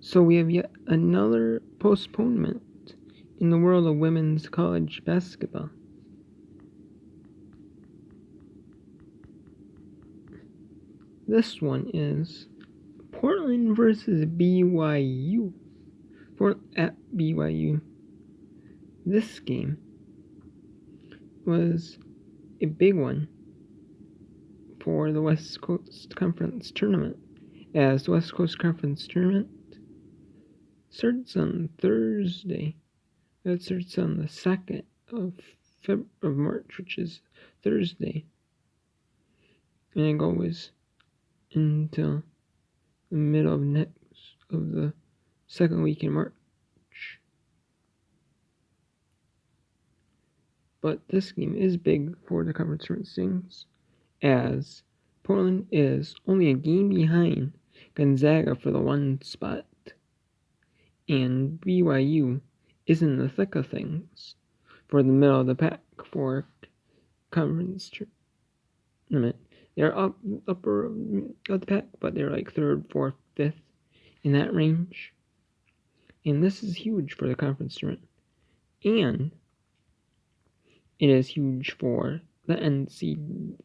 So we have yet another postponement in the world of women's college basketball. This one is Portland versus BYU. At BYU. This game was a big one for the West Coast Conference Tournament, as the West Coast Conference Tournament starts on Thursday. It starts on the 2nd of March, which is Thursday, and it goes until the middle of the second week in March. But this game is big for the conference rankings, as Portland is only a game behind Gonzaga for the 1 spot, and BYU is in the thick of things for the middle of the pack for conference tournament. They're upper of the pack, but they're like 3rd, 4th, 5th in that range. And this is huge for the conference tournament. And it is huge for the NC,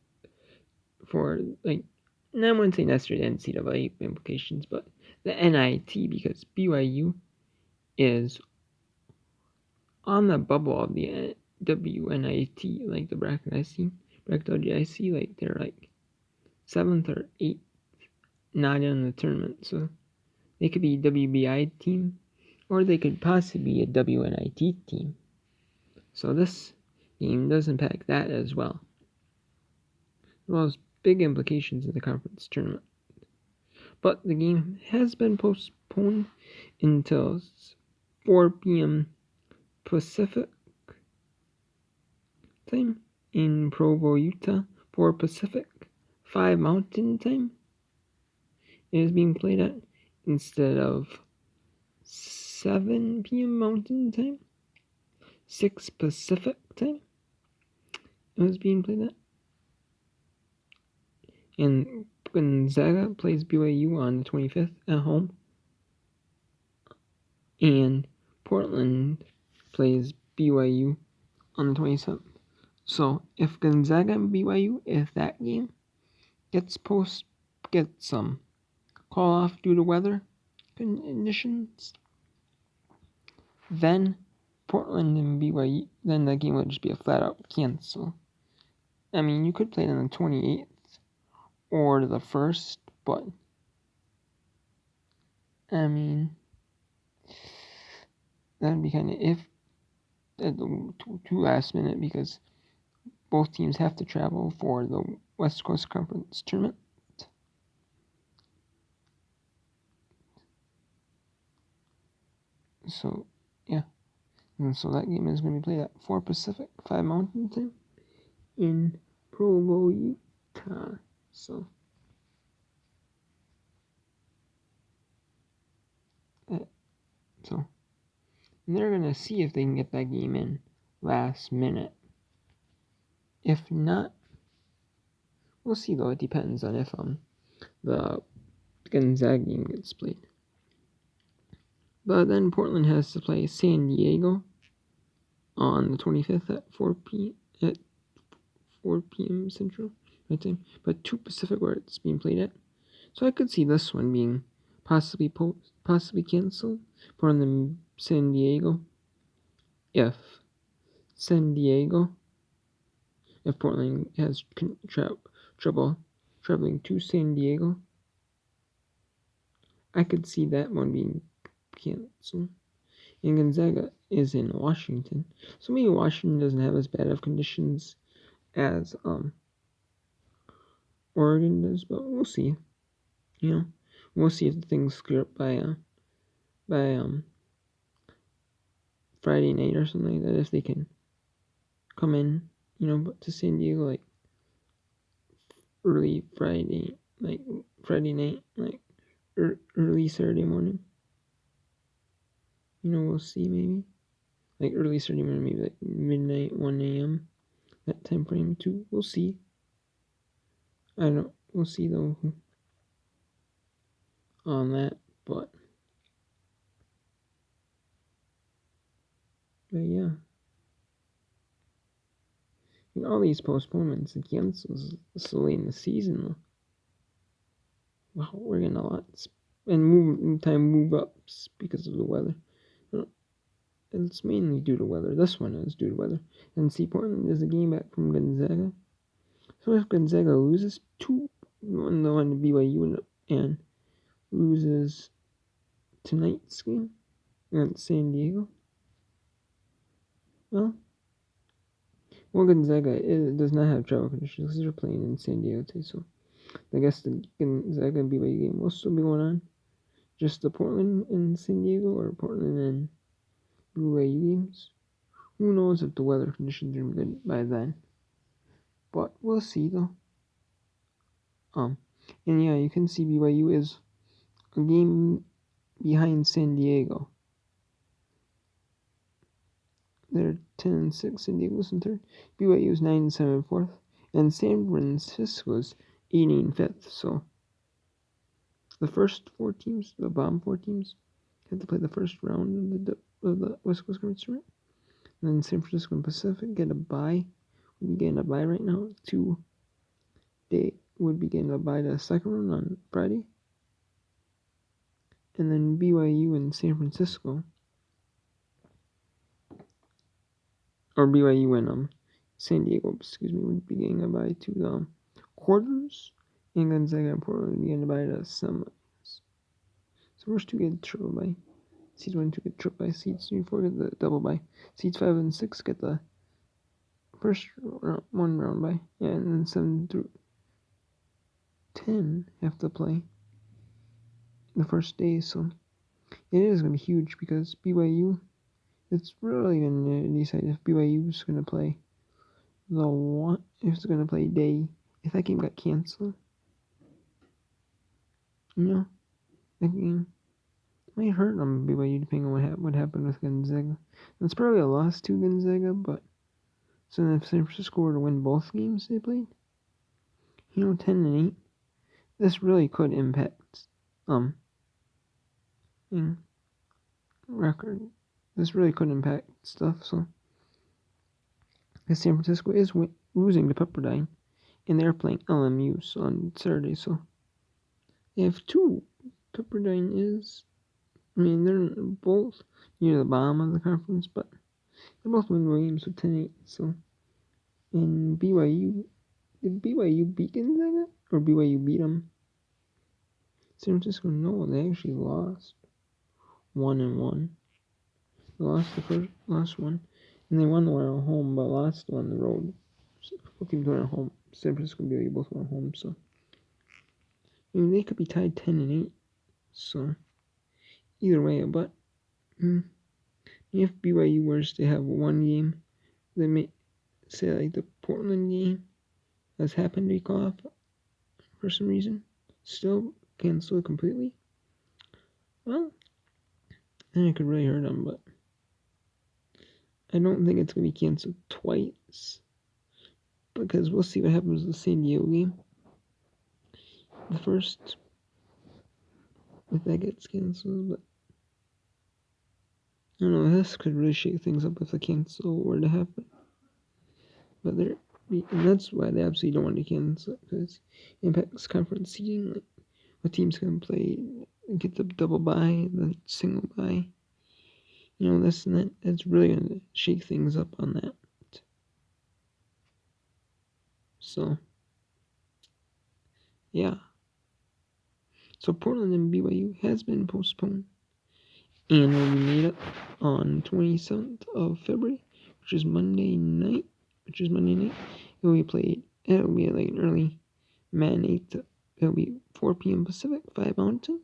for like, I wouldn't say necessarily NCAA implications, but the NIT, because BYU is on the bubble of the WNIT, like the bracket WIC, like they're like 7th or 8th, not in the tournament, so they could be a WBI team, or they could possibly be a WNIT team. So this game does impact that as well. As well as big implications in the conference tournament. But the game has been postponed until 4 p.m. Pacific time in Provo, Utah, 4 Pacific, 5 Mountain time. It is being played at instead of 7 p.m. Mountain time, 6 Pacific time. It was being played at. And Gonzaga plays BYU on the 25th at home. And Portland plays BYU on the 27th. So if Gonzaga and BYU, if that game gets some call off due to weather conditions, then Portland and BYU, then that game would just be a flat out cancel. I mean, you could play it on the 28th or the 1st, but I mean, that'd be kind of if at the too last minute, because both teams have to travel for the West Coast Conference Tournament. So, yeah. And so that game is going to be played at 4 Pacific, 5 Mountain time in Provo, Utah. So, and they're going to see if they can get that game in last minute. If not, we'll see though. It depends on if the Gonzaga game gets played. But then Portland has to play San Diego on the 25th at 4 p.m. Central right time, but 2 Pacific where it's being played at. So I could see this one being possibly canceled for the San Diego. If Portland has trouble traveling to San Diego, I could see that one being canceled. And Gonzaga is in Washington, so maybe Washington doesn't have as bad of conditions as Oregon does, but we'll see. We'll see if things clear up by Friday night or something like that, if they can come in, to San Diego like early Friday night, like early Saturday morning. We'll see, maybe like early Saturday morning, maybe like midnight, 1 a.m. that time frame too. We'll see. We'll see though on that, but But yeah. And all these postponements and cancels so late in the season. Wow, we're getting a lot. And move ups because of the weather. It's mainly due to weather. This one is due to weather. And see, Portland is a game back from Gonzaga. So if Gonzaga loses 2-1 to BYU and loses tonight's game against San Diego, well, Gonzaga does not have travel conditions because they're playing in San Diego today. So I guess the Gonzaga and BYU game will still be going on. Just the Portland and San Diego or Portland and BYU games. Who knows if the weather conditions are good by then. But we'll see though. And yeah, you can see BYU is a game behind San Diego. They're 10-6. San Diego's in third. BYU is 9-7 fourth, and San Francisco's 18-5th. So the first 4 teams, the bottom 4 teams, have to play the first round of the West Coast Conference tournament. And then San Francisco and Pacific get a bye. Would be getting a bye right now. They would be getting a bye to the second round on Friday. And then BYU and San Francisco, or BYU and San Diego, would be getting a bye to the quarters, and Gonzaga and Portland would be getting a bye to semis. So first 2 get triple bye. Seeds 1 and 2 get triple bye. Seeds 3 and 4 get the double bye. Seeds 5 and 6 get the first one round bye. Yeah, and then 7 through 10 have to play the first day. So it is going to be huge because BYU, it's really going to decide if BYU is going to play if it's going to play day. If that game got canceled, that game might hurt them BYU depending on what happened with Gonzaga. It's probably a loss to Gonzaga, but so if San Francisco were to win both games they played, 10-8, this really could impact record. This really could impact stuff. So, because San Francisco is losing to Pepperdine, and they're playing LMU on Saturday. So, they have 2. Pepperdine is, they're both near the bottom of the conference, but they're both winning games with 10-8. So, in BYU, did BYU beat Gonzaga or BYU beat them? San Francisco, no, they actually lost 1-1. They lost the last one, and they won the one at home, but lost the one on the road. So both teams went at home. San Francisco and BYU both went at home, so they could be tied 10-8. So either way, but if BYU were to have one game, they may say like the Portland game has happened to be off for some reason, still cancel completely. Well, then it could really hurt them, but I don't think it's going to be canceled twice, because we'll see what happens with the San Diego game. The first, if that gets canceled, but I don't know, this could really shake things up if the cancel were to happen. But and that's why they absolutely don't want to cancel it, because it impacts conference seeding. Like, what teams can play, get the double bye, the single bye. This and that. It's really going to shake things up on that. So, yeah. So Portland and BYU has been postponed and will be made up on 27th of February, which is Monday night. It will be played. It will be like an early matinee. It'll be 4 p.m. Pacific, 5 Mountain.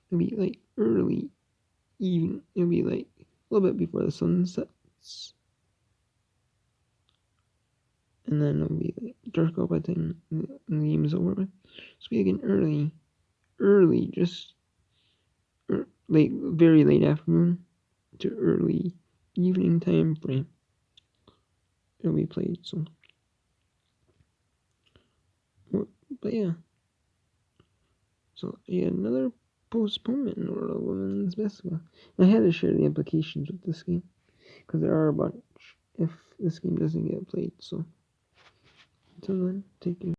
It'll be like early evening. It'll be like a little bit before the sun sets. And then it'll be like dark out by the time the game is over with. So it'll be like an early, just late, very late afternoon to early evening time frame. It'll be played. So, but yeah. So yeah, another postponement in the world of women's basketball. I had to share the implications with this game because there are a bunch if this game doesn't get played. So until then, take care.